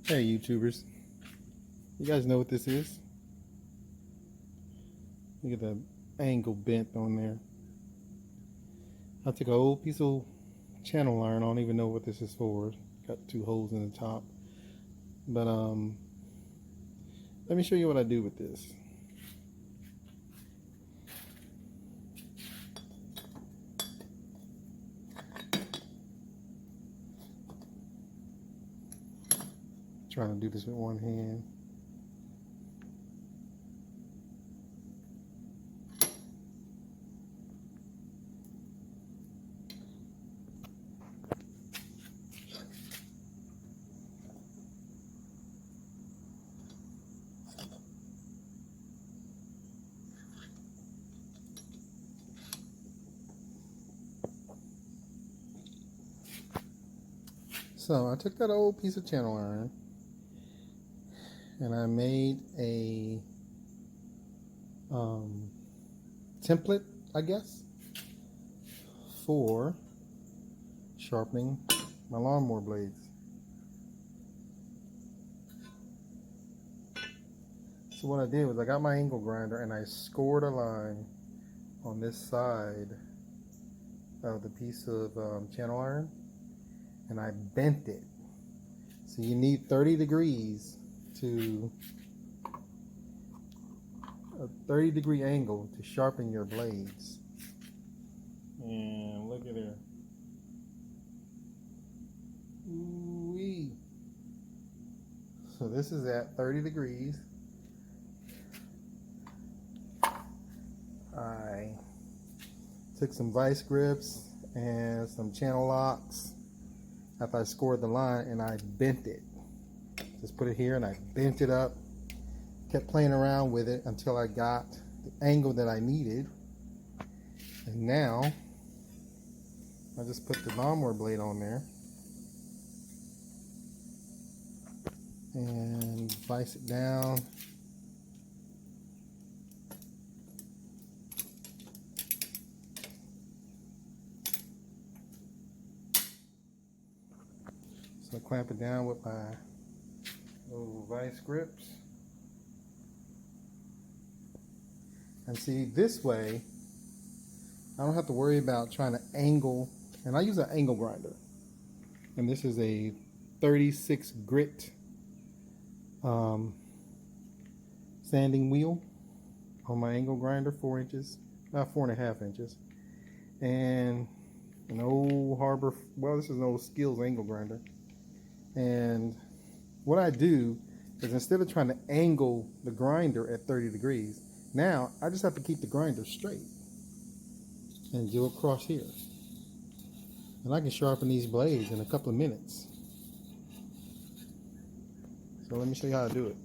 Hey YouTubers, you guys know what this is? Look at the angle bent on there. I took an old piece of channel iron. I don't even know what this is for. Got two holes in the top. But let me show you what I do with this. Trying to do this with one hand. So I took that old piece of channel iron and I made a template, I guess, for sharpening my lawnmower blades. So what I did was I got my angle grinder and I scored a line on this side of the piece of channel iron, and I bent it. So you need 30 degrees to a 30-degree angle to sharpen your blades. And look at there. Ooh-wee. So this is at 30 degrees. I took some vice grips and some channel locks after I scored the line, and I bent it. Just put it here and I bent it up. Kept playing around with it until I got the angle that I needed. And now I just put the lawnmower blade on there and vice it down. So I clamp it down with my little vice grips. And see, this way, I don't have to worry about trying to angle. And I use an angle grinder. And this is a 36 grit sanding wheel on my angle grinder, 4 inches, about 4.5 inches. And an old Harbor, well, this is an old Skills angle grinder. And what I do is, instead of trying to angle the grinder at 30 degrees, now I just have to keep the grinder straight and go across here. And I can sharpen these blades in a couple of minutes. So let me show you how to do it.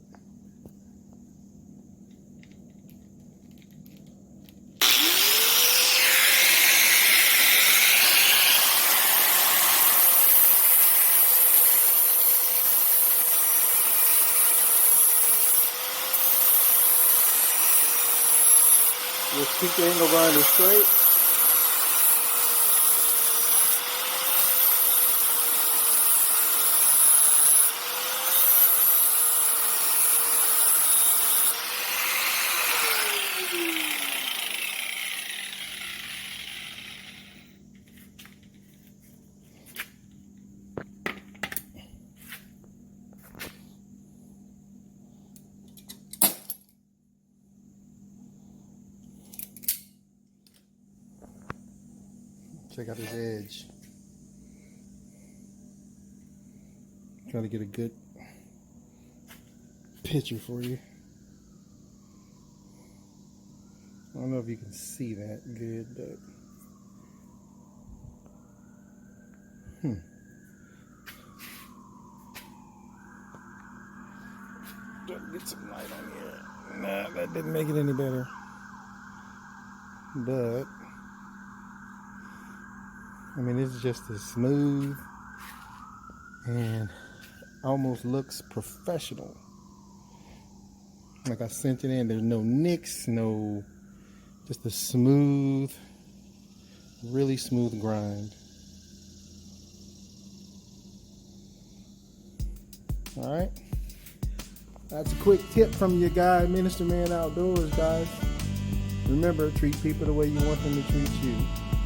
Just keep the angle grinder straight. Check out this edge. Try to get a good picture for you. I don't know if you can see that good, but try to get some light on here. Nah, that didn't make it any better. But I mean, it's just as smooth and almost looks professional. Like I sent it in, there's no nicks, no, just a smooth, really smooth grind. All right. That's a quick tip from your guy, Minister Man Outdoors, guys. Remember, treat people the way you want them to treat you.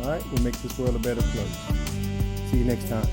All right, we'll make this world a better place. See you next time.